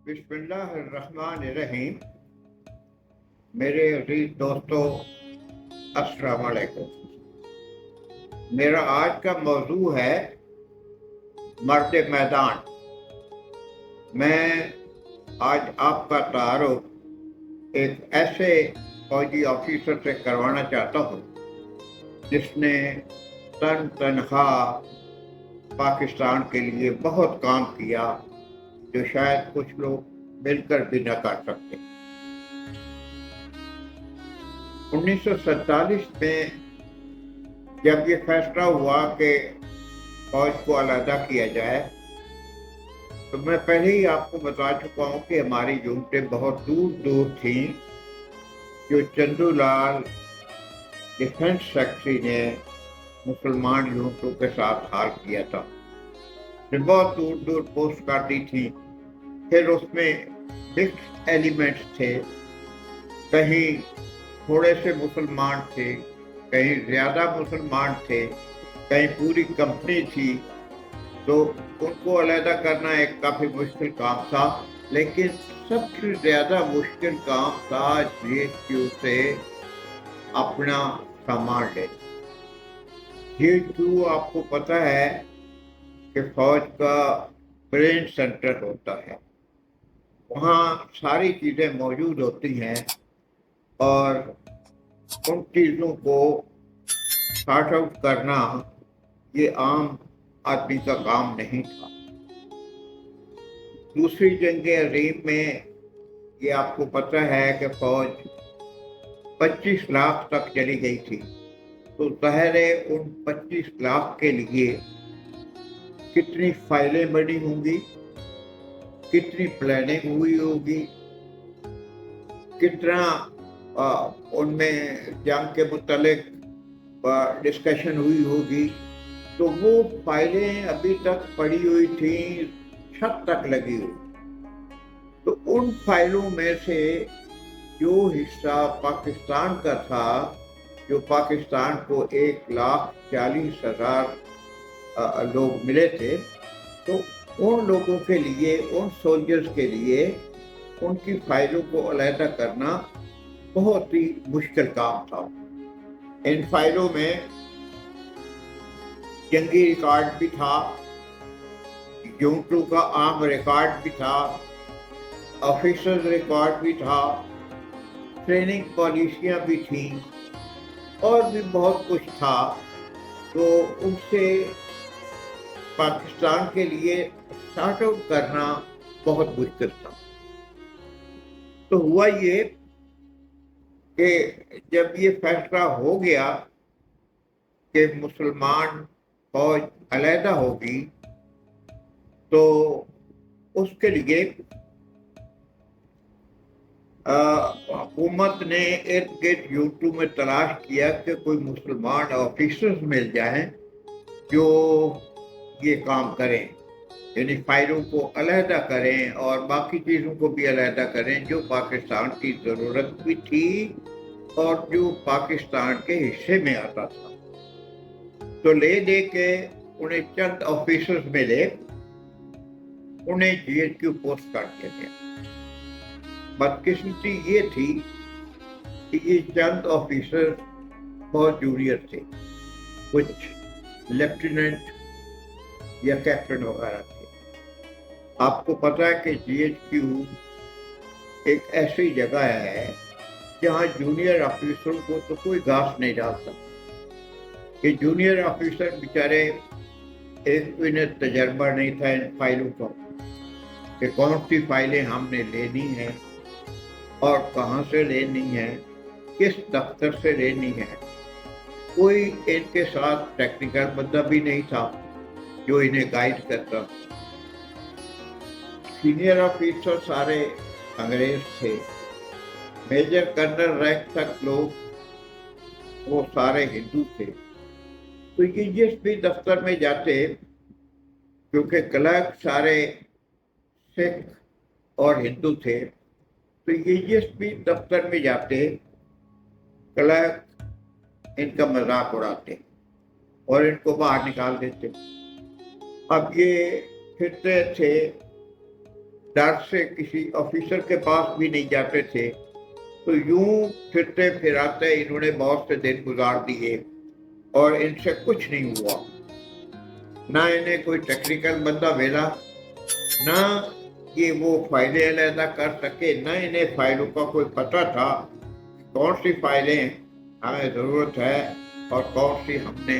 बिस्मिल्लाहिर्रहमानिर्रहीम। मेरे अजीज दोस्तों, अस्सलाम वालेकुम। मेरा आज का मौजू है मर्द मैदान। मैं आज आपका तारुफ एक ऐसे फौजी ऑफिसर से करवाना चाहता हूँ जिसने तनहा पाकिस्तान के लिए बहुत काम किया, जो शायद कुछ लोग मिलकर भी न कर सकते। 1947 में जब ये फैसला हुआ कि फौज को अलहदा किया जाए, तो मैं पहले ही आपको बता चुका हूँ कि हमारी यूनिटें बहुत दूर दूर थीं। जो चंदूलाल डिफेंस सेक्रेटरी ने मुसलमान यूनिटों के साथ हाल किया था, जो बहुत दूर दूर पोस्ट कर दी थी। फिर उसमें मिक्स एलिमेंट्स थे, कहीं थोड़े से मुसलमान थे, कहीं ज्यादा मुसलमान थे, कहीं पूरी कंपनी थी। तो उनको अलहदा करना एक काफी मुश्किल काम था, लेकिन सबसे ज्यादा मुश्किल काम था GHQ से अपना सामान लेना। GHQ आपको पता है कि फौज का ब्रेन सेंटर होता है, वहाँ सारी चीजें मौजूद होती हैं और उन चीजों को सॉर्ट आउट करना ये आम आदमी का काम नहीं था। दूसरी जंग अजीम में ये आपको पता है कि फौज 25 लाख तक चली गई थी। तो ज़ाहिर है उन 25 लाख के लिए कितनी फाइलें बनी होंगी, कितनी प्लानिंग हुई होगी, कितना उनमें जंग के मुतालिक डिस्कशन हुई होगी। तो वो फाइलें अभी तक पड़ी हुई थी, छत तक लगी हुई। तो उन फाइलों में से जो हिस्सा पाकिस्तान का था, जो पाकिस्तान को 1,40,000 लोग मिले थे, तो उन लोगों के लिए, उन सोल्जर्स के लिए उनकी फाइलों को अलहदा करना बहुत ही मुश्किल काम था। इन फाइलों में जंगी रिकॉर्ड भी था, यूनिटों का आम रिकॉर्ड भी था, ऑफिसर्स रिकॉर्ड भी था, ट्रेनिंग पॉलिसियां भी थी और भी बहुत कुछ था। तो उनसे पाकिस्तान के लिए सॉर्ट आउट करना बहुत मुश्किल था। तो हुआ ये कि जब ये फैसला हो गया कि मुसलमान फौज अलहदा होगी, तो उसके लिए हुकूमत ने इर्द गिर्द यूट्यूब में तलाश किया कि कोई मुसलमान ऑफिसर्स मिल जाएं जो ये काम करें, यानी फाइलों को अलहदा करें और बाकी चीज़ों को भी अलहदा करें जो पाकिस्तान की ज़रूरत भी थी और जो पाकिस्तान के हिस्से में आता था। तो ले दे के उन्हें चंद ऑफिसर्स मिले, उन्हें GHQ पोस्ट कर दिया गया। बदकिस्मती ये थी कि ये चंद ऑफिसर बहुत जूनियर थे, कुछ लेफ्टिनेंट या कैप्टन वगैरह थे। आपको पता है कि GHQ एक ऐसी जगह है जहाँ जूनियर ऑफिसरों को तो कोई घास नहीं डालता। ये जूनियर ऑफिसर बेचारे, एक इन्हें तजर्बा नहीं था इन फाइलों का कि कौन सी फाइलें हमने लेनी है और कहाँ से लेनी है, किस दफ्तर से लेनी है। कोई इनके साथ टेक्निकल बंदा भी नहीं था जो इन्हें गाइड करता। सीनियर ऑफिसर सारे अंग्रेज थे, मेजर कर्नल रैंक तक लोग वो सारे हिंदू थे। तो ये जिस भी दफ्तर में जाते, क्योंकि क्लर्क सारे सिख और हिंदू थे, तो ये जिस भी दफ्तर में जाते क्लर्क इनका मजाक उड़ाते और इनको बाहर निकाल देते। अब ये फिरते थे डर से किसी ऑफिसर के पास भी नहीं जाते थे। तो यूं फिरते फिराते इन्होंने बहुत से दिन गुजार दिए और इनसे कुछ नहीं हुआ। ना इन्हें कोई टेक्निकल बंदा मिला, ना ये वो फाइलें अलहदा कर सके, ना इन्हें फाइलों का कोई पता था कौन सी फाइलें हमें जरूरत है और कौन सी हमने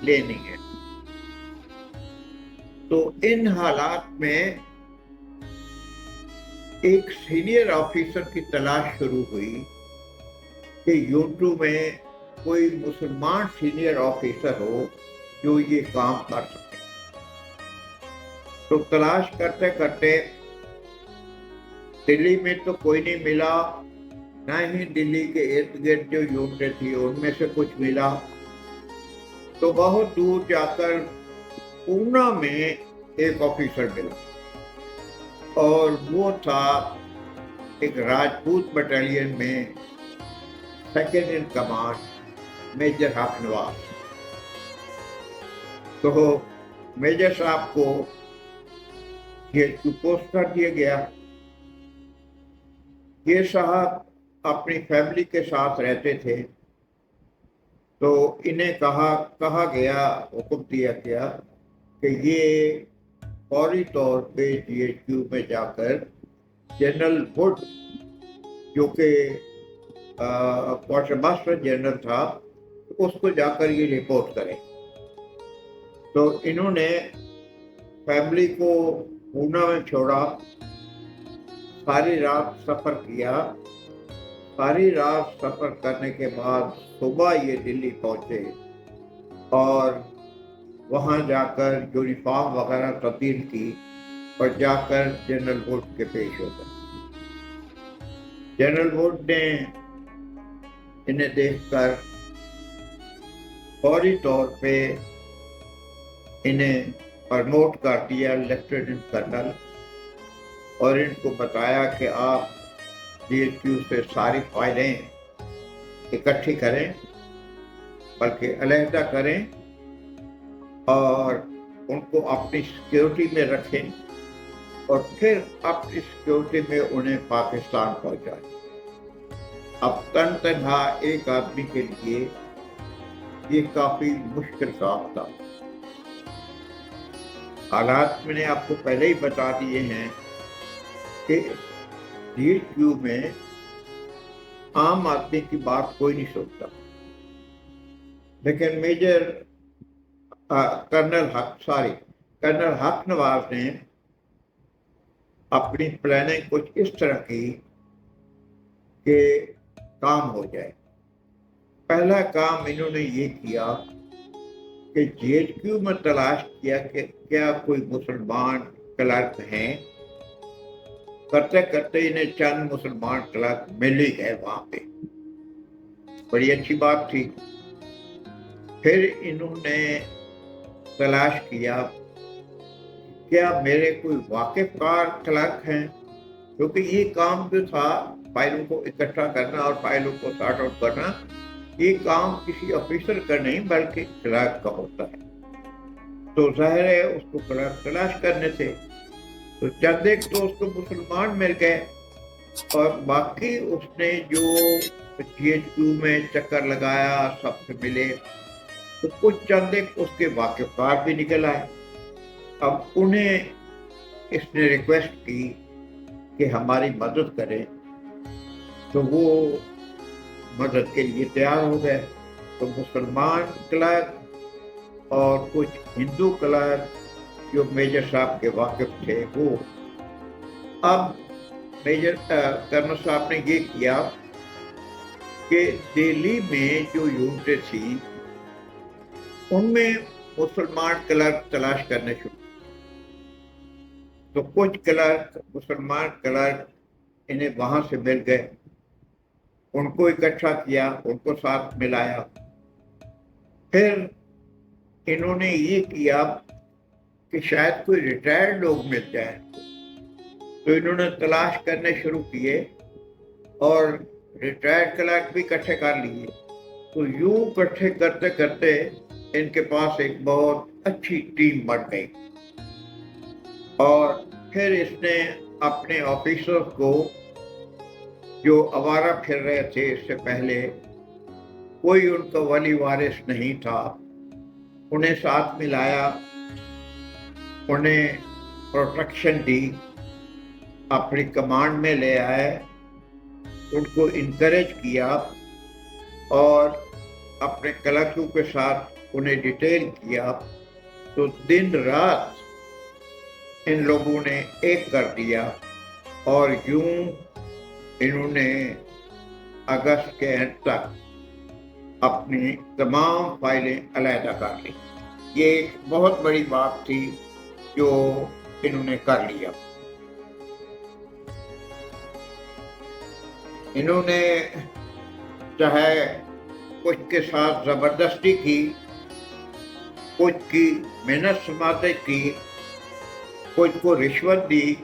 लेनी है। तो इन हालात में एक सीनियर ऑफिसर की तलाश शुरू हुई कि यूट्यूब में कोई मुसलमान सीनियर ऑफिसर हो जो ये काम कर सके। तो तलाश करते करते दिल्ली में तो कोई नहीं मिला, ना ही दिल्ली के इर्द गिर्द जो यूनिटें थी उनमें से कुछ मिला। तो बहुत दूर जाकर पूना में एक ऑफिसर मिला और वो था एक राजपूत बटालियन में सेकेंड इन कमांड मेजर हक नवाज। तो मेजर साहब को ये पोस्ट कर दिया गया। ये साहब अपनी फैमिली के साथ रहते थे, तो इन्हें कहा गया, हुक्म दिया गया कि ये फौरी तौर पे GHQ में जाकर जनरल वुड जो कि क्वार्टर मास्टर जनरल था, उसको जाकर ये रिपोर्ट करें। तो इन्होंने फैमिली को पूना में छोड़ा, सारी रात सफ़र किया। सारी रात सफ़र करने के बाद सुबह ये दिल्ली पहुंचे और वहां जाकर यूनिफॉर्म वगैरह तब्दील की और जाकर जनरल वुड के पेश हो गए। जनरल वुड ने इन्हें देखकर फौरी तौर पे इन्हें प्रमोट कर दिया लेफ्टिनेंट कर्नल और इनको बताया कि आप GHQ से सारी फाइलें इकट्ठी करें, बल्कि अलहदा करें और उनको अपनी सिक्योरिटी में रखें और फिर अपनी सिक्योरिटी में उन्हें पाकिस्तान पहुंचाएं। अब तनहा एक आदमी के लिए ये काफी मुश्किल काम था। हालात मैंने आपको पहले ही बता दिए हैं कि GHQ में आम आदमी की बात कोई नहीं सुनता, लेकिन कर्नल हक नवाज ने अपनी प्लानिंग कुछ इस तरह की कि काम हो जाए। पहला काम इन्होंने ये किया कि GHQ में तलाश किया कि क्या कोई मुसलमान क्लर्क हैं। करते करते इन्हें चंद मुसलमान क्लर्क मिल ही गए वहां पे, बड़ी अच्छी बात थी। फिर इन्होंने तलाश किया क्या मेरे कोई वाकिफकार क्लर्क हैं, क्योंकि ये काम जो था फाइलों को इकट्ठा करना और फाइलों को सॉर्ट आउट करना, ये काम किसी ऑफिसर का नहीं बल्कि क्लर्क का होता है। तो जाहिर है उसको क्लर्क तलाश करने थे। तो चंद एक तो उसको मुसलमान मिल गए और बाकी उसने जो GHQ में चक्कर लगाया सबसे मिले, तो कुछ चंद एक उसके वाकिफकार भी निकल आए। अब उन्हें इसने रिक्वेस्ट की कि हमारी मदद करें, तो वो मदद के लिए तैयार हो गए। तो मुसलमान क्लर्क और कुछ हिंदू क्लर्क जो मेजर साहब के वाकिफ थे वो। अब मेजर कर्नल साहब ने ये किया कि दिल्ली में जो यूनिटें थी उनमें मुसलमान क्लर्क तलाश करने शुरू। तो कुछ क्लर्क मुसलमान क्लर्क इन्हें वहां से मिल गए, उनको इकट्ठा किया, उनको साथ मिलाया। फिर इन्होंने ये किया कि शायद कोई रिटायर्ड लोग मिल जाए, तो इन्होंने तलाश करने शुरू किए और रिटायर्ड क्लर्क भी इकट्ठे कर लिए। तो यूं इकट्ठे करते करते इनके पास एक बहुत अच्छी टीम बन गई और फिर इसने अपने ऑफिसर्स को जो आवारा फिर रहे थे इससे पहले, कोई उनका वली वारिस नहीं था, उन्हें साथ मिलाया, उन्हें प्रोटेक्शन दी, अपनी कमांड में ले आए, उनको इनकरेज किया और अपने क्लर्कों के साथ उन्हें डिटेल किया। तो दिन रात इन लोगों ने एक कर दिया और यूं इन्होंने अगस्त के एंड तक अपनी तमाम फाइलें अलहदा कर ली। ये एक बहुत बड़ी बात थी जो इन्होंने कर लिया। इन्होंने चाहे कुछ के साथ जबरदस्ती की, कुछ की मेहनत समाते की, कुछ को रिश्वत दी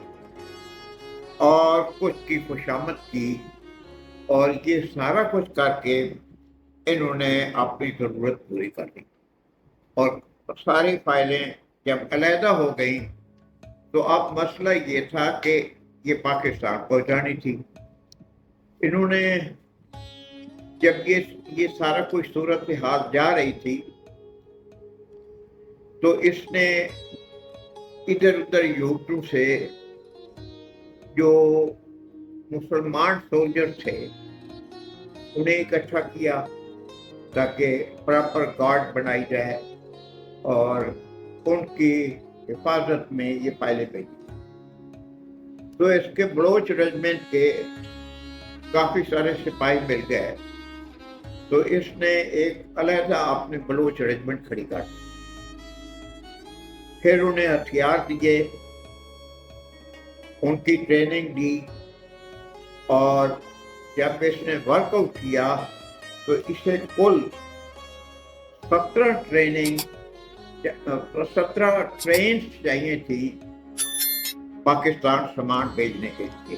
और कुछ की खुशामद की, और ये सारा कुछ करके इन्होंने अपनी ज़रूरत पूरी कर ली। और सारी फाइलें जब अलहदा हो गई तो अब मसला ये था कि ये पाकिस्तान पहुंचानी थी। इन्होंने जब ये सारा कुछ सूरत हाल जा रही थी तो इसने इधर उधर युवकों से जो मुसलमान सोल्जर थे उन्हें इकट्ठा किया ताकि प्रॉपर गार्ड बनाई जाए और उनकी हिफाजत में ये फाइलें भेजी। तो इसके बलोच रेजिमेंट के काफी सारे सिपाही मिल गए, तो इसने एक अलहदा अपने बलोच रेजिमेंट खड़ी कर दी। फिर उन्हें हथियार दिए, उनकी ट्रेनिंग दी, और जब इसने वर्कआउट किया तो इसे कुल 17 ट्रेन चाहिए थी पाकिस्तान सामान भेजने के लिए।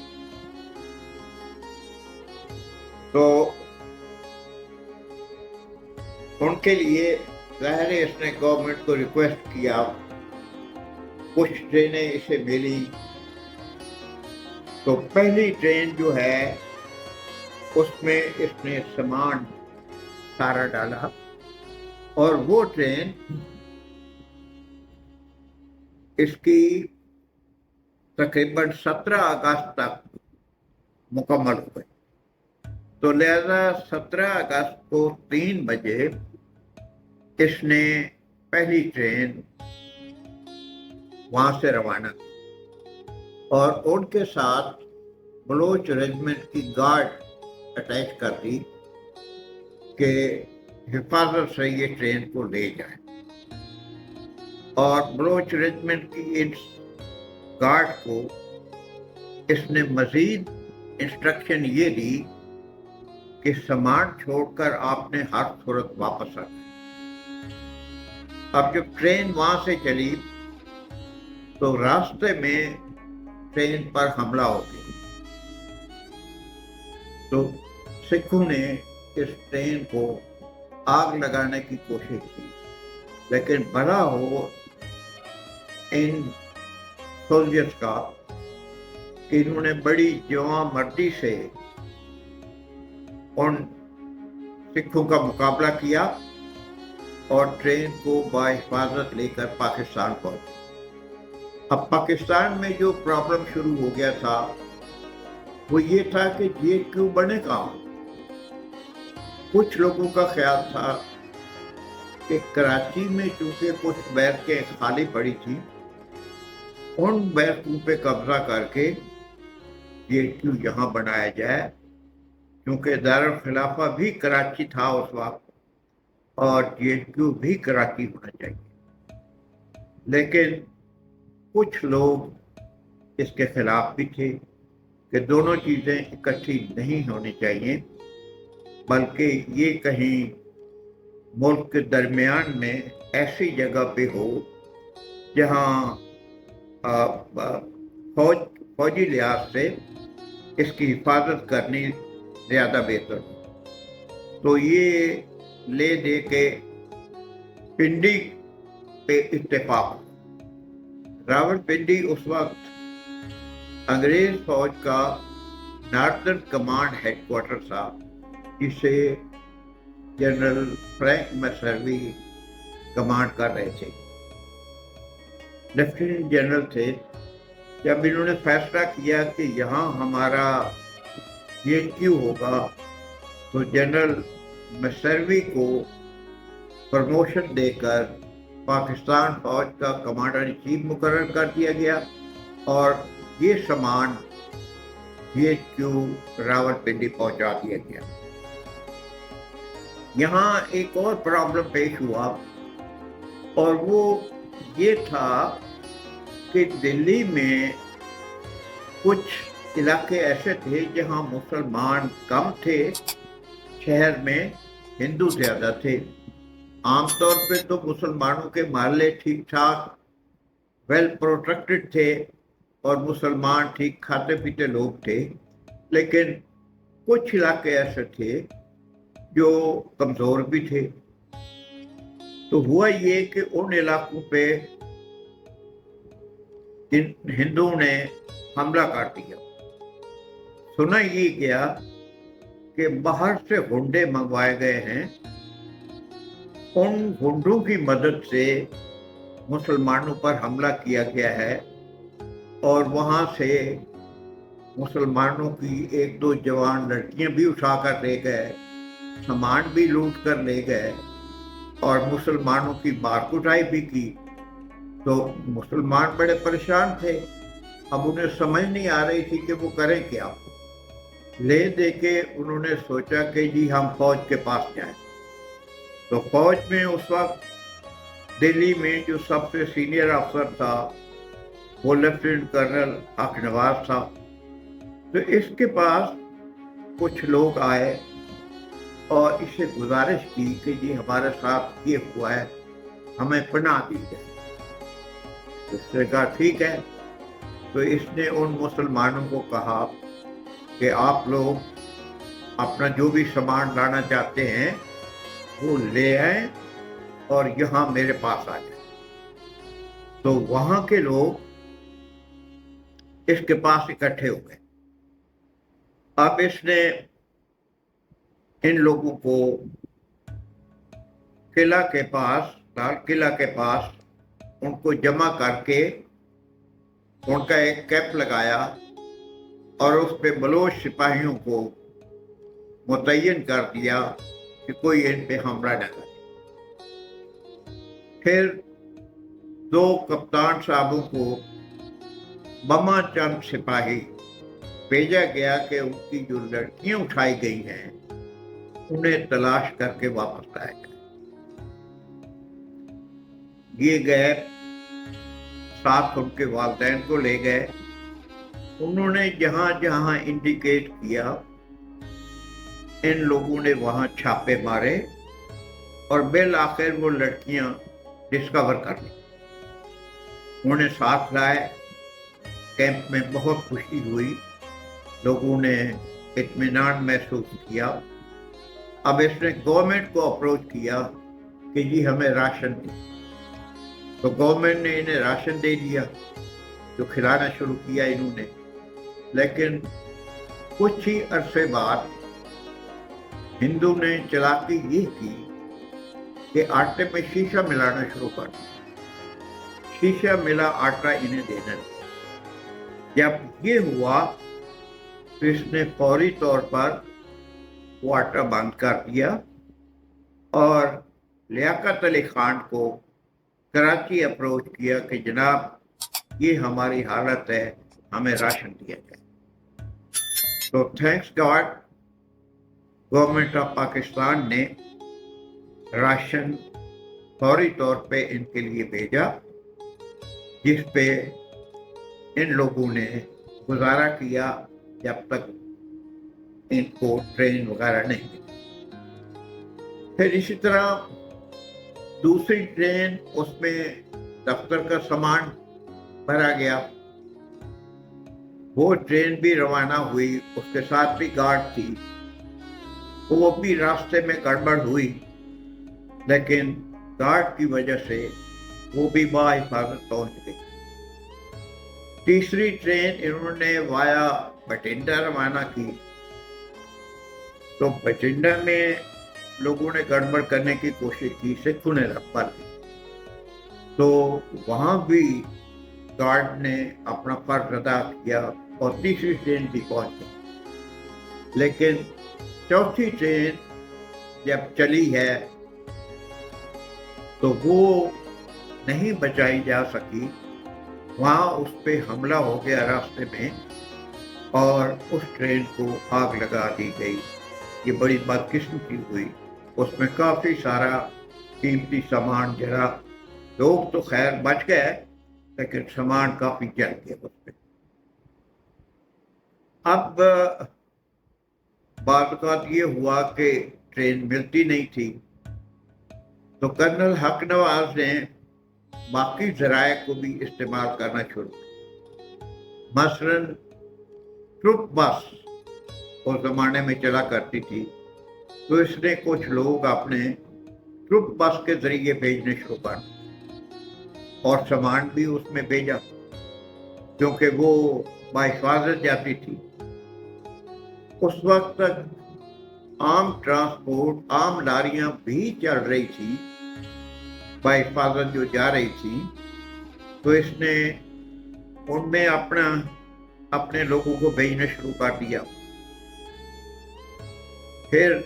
तो उनके लिए ज़ाहिर है इसने गवर्नमेंट को रिक्वेस्ट किया, कुछ ट्रेनें इसे मिली। तो पहली ट्रेन जो है उसमें इसने सामान सारा डाला और वो ट्रेन इसकी तकरीबन 17 अगस्त तक मुकम्मल हो गई। तो लिहाजा 17 अगस्त को 3 बजे इसने पहली ट्रेन वहां से रवाना की और उनके साथ बलोच रेजिमेंट की गार्ड अटैच कर दी कि हिफाजत से ये ट्रेन को ले जाए। और बलोच रेजिमेंट की इस गार्ड को इसने मजीद इंस्ट्रक्शन ये दी कि सामान छोड़कर आपने हर सूरत वापस आना। अब जब ट्रेन वहां से चली तो रास्ते में ट्रेन पर हमला हो गया। तो सिखों ने इस ट्रेन को आग लगाने की कोशिश की, लेकिन भला हो इन सोल्जर्स का कि इन्होंने बड़ी जवां मर्दी से उन सिखों का मुकाबला किया और ट्रेन को बाहिफाजत लेकर पाकिस्तान पहुंचे। अब पाकिस्तान में जो प्रॉब्लम शुरू हो गया था वो ये था कि ये क्यों बने काम। कुछ लोगों का ख्याल था कि कराची में चूंकि कुछ बैरकें खाली पड़ी थी, उन बैरकों पे कब्जा करके ये क्यों यहाँ बनाया जाए, क्योंकि दारुल खिलाफा भी कराची था उस वक्त और JNU भी कराची होना चाहिए। लेकिन कुछ लोग इसके खिलाफ भी थे कि दोनों चीज़ें इकट्ठी नहीं होनी चाहिए, बल्कि ये कहीं मुल्क के दरमियान में ऐसी जगह पे हो जहाँ फौजी लिहाज से इसकी हिफाजत करनी ज़्यादा बेहतर हो। तो ये ले दे के पिंडी पे इत्तेफाक। रावलपिंडी उस वक्त अंग्रेज फौज का नॉर्दर्न कमांड हेडक्वार्टर था, जिसे जनरल फ्रैंक मैसर्वी कमांड कर रहे थे, लेफ्टिनेंट जनरल थे। जब इन्होंने फैसला किया कि यहाँ हमारा HQ होगा, तो जनरल मैसर्वी को प्रमोशन देकर पाकिस्तान फौज का कमांडर इन चीफ मुकर्रर कर दिया गया और ये सामान HQ रावलपिंडी पहुंचा दिया गया। यहाँ एक और प्रॉब्लम पेश हुआ और वो ये था कि दिल्ली में कुछ इलाके ऐसे थे जहाँ मुसलमान कम थे, शहर में हिंदू ज्यादा थे। आमतौर पे तो मुसलमानों के मोहल्ले ठीक ठाक वेल प्रोटेक्टेड थे और मुसलमान ठीक खाते पीते लोग थे, लेकिन कुछ इलाके ऐसे थे जो कमजोर भी थे। तो हुआ ये कि उन इलाकों पे हिंदुओं ने हमला कर दिया। सुना ये गया कि बाहर से गुंडे मंगवाए गए हैं, उन गुंडों की मदद से मुसलमानों पर हमला किया गया है और वहां से मुसलमानों की एक दो जवान लड़कियां भी उठाकर ले गए, सामान भी लूट कर ले गए और मुसलमानों की मार कुटाई भी की। तो मुसलमान बड़े परेशान थे, अब उन्हें समझ नहीं आ रही थी कि वो करें क्या। ले दे के उन्होंने सोचा कि जी हम फौज के पास जाएं। तो फौज में उस वक्त दिल्ली में जो सबसे सीनियर अफसर था वो लेफ्टिनेंट कर्नल हक नवाज था। तो इसके पास कुछ लोग आए और इसे गुजारिश की कि जी हमारे साथ ये हुआ है, हमें पनाह दी जाए। उसने कहा ठीक है। तो इसने उन मुसलमानों को कहा कि आप लोग अपना जो भी सामान लाना चाहते हैं वो ले आए और यहाँ मेरे पास आ जाए। तो वहां के लोग इसके पास इकट्ठे हो गए। अब इसने इन लोगों को किला के पास, लाल किला के पास उनको जमा करके उनका एक कैंप लगाया और उस पे बलोच सिपाहियों को मुतय्यन कर दिया कि कोई इन पे हमला न करे। फिर दो कप्तान साहबों को बमा चंद सिपाही भेजा गया कि उनकी जो लड़कियां उठाई गई हैं उन्हें तलाश करके वापस लाया गया। ये गए, साथ उनके वालिदैन को ले गए। उन्होंने जहां जहां इंडिकेट किया इन लोगों ने वहां छापे मारे और बिल आखिर वो लड़कियां डिस्कवर कर ली, उन्हें साथ लाए। कैंप में बहुत खुशी हुई, लोगों ने इत्मीनान महसूस किया। अब इसने गवर्नमेंट को अप्रोच किया कि जी हमें राशन दे। तो गवर्नमेंट ने इन्हें राशन दे दिया, जो खिलाना शुरू किया इन्होंने। लेकिन कुछ ही अरसे बाद हिंदू ने चालाकी ये की कि आटे में शीशा मिलाना शुरू कर दिया। शीशा मिला आटा इन्हें देना दिया। जब ये हुआ तो इसने फौरी तौर पर वो आटा बंद कर दिया और लियाकत अली खान को कराची अप्रोच किया कि जनाब ये हमारी हालत है, हमें राशन दिया जाए। तो thanks God government of Pakistan ने राशन फौरी तौर पे इनके लिए भेजा, जिस पे इन लोगों ने गुजारा किया जब तक इनको ट्रेन वगैरह नहीं मिली। फिर इसी तरह दूसरी ट्रेन, उसमें दफ्तर का सामान भरा गया। वो ट्रेन भी रवाना हुई, उसके साथ भी गार्ड थी। वो भी रास्ते में गड़बड़ हुई, लेकिन गार्ड की वजह से वो भी बाहिफाजत पहुंच गई। तीसरी ट्रेन इन्होंने वाया बठिंडा रवाना की। तो बठिंडा में लोगों ने गड़बड़ करने की कोशिश की, सिखों ने रफ्तार की, तो वहां भी गार्ड ने अपना फर्ज अदा किया और तीसरी ट्रेन भी पहुंच गई। लेकिन चौथी ट्रेन जब चली है तो वो नहीं बचाई जा सकी, वहां उस पे हमला हो गया रास्ते में और उस ट्रेन को आग लगा दी गई। ये बड़ी बदकिस्मती हुई, उसमें काफी सारा कीमती सामान जरा, लोग तो खैर बच गए लेकिन सामान काफी जल गया उसमें। अब बात ये हुआ कि ट्रेन मिलती नहीं थी, तो कर्नल हक नवाज ने बाकी जराए को भी इस्तेमाल करना शुरू किया। मसलन ट्रुप बस उस जमाने में चला करती थी, तो इसने कुछ लोग अपने ट्रुप बस के जरिए भेजने शुरू कर और सामान भी उसमें भेजा, क्योंकि वो बाहिफाजत जाती थी। उस वक्त तक आम ट्रांसपोर्ट, आम लारियां भी चल रही थी, बाहिफाजत जो जा रही थी, तो इसने उनमें अपने लोगों को भेजना शुरू कर दिया। फिर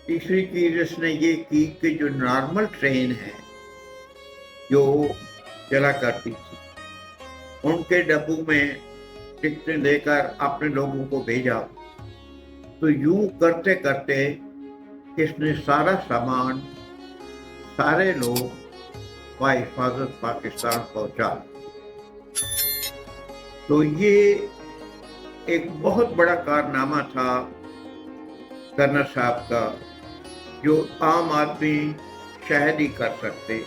तीसरी चीज इसने ये की कि जो नॉर्मल ट्रेन है जो चला करती थी, उनके डब्बों में टिकटें लेकर अपने लोगों को भेजा। तो यूं करते करते इसने सारा सामान, सारे लोग बाहिफाजत पाकिस्तान पहुंचा। तो ये एक बहुत बड़ा कारनामा था कर्नल साहब का, जो आम आदमी शायद ही कर सकते।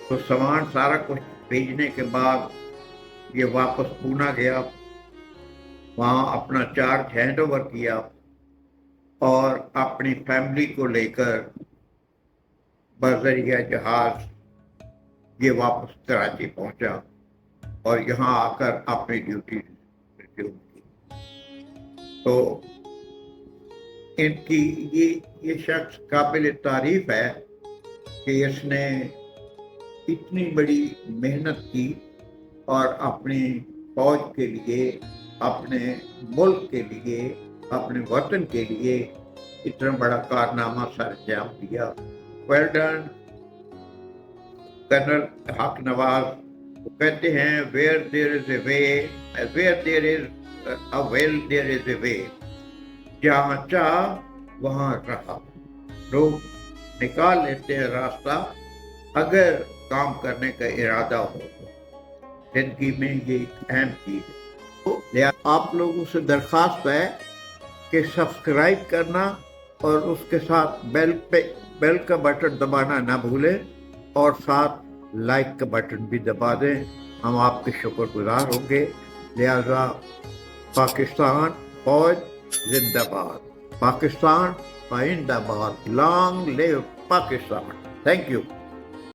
तो सामान सारा कुछ भेजने के बाद ये वापस पूना गया, वहाँ अपना चार्ज हैंड ओवर किया और अपनी फैमिली को लेकर बजरिया जहाज ये वापस कराची पहुंचा और यहाँ आकर अपनी ड्यूटी रिज्यूम की। तो इनकी ये शख्स काबिल तारीफ है कि इसने इतनी बड़ी मेहनत की और अपनी फौज के लिए, अपने मुल्क के लिए, अपने वतन के लिए इतना बड़ा कारनामा सर अंजाम दिया। वेल डन कर्नल हक नवाज। वो कहते हैं where there is a way, where there is a will there is a way. जहाँ चाह वहाँ रहा। लोग निकाल लेते हैं रास्ता अगर काम करने का इरादा हो। जिंदगी में ये एक अहम चीज है। तो आप लोगों से दरखास्त है कि सब्सक्राइब करना और उसके साथ बेल का बटन दबाना ना भूलें और साथ लाइक का बटन भी दबा दें। हम आपके शुक्रगुजार होंगे। लिहाजा पाकिस्तान फौज जिंदाबाद, पाकिस्तान जिंदाबाद, long live Pakistan. Thank you.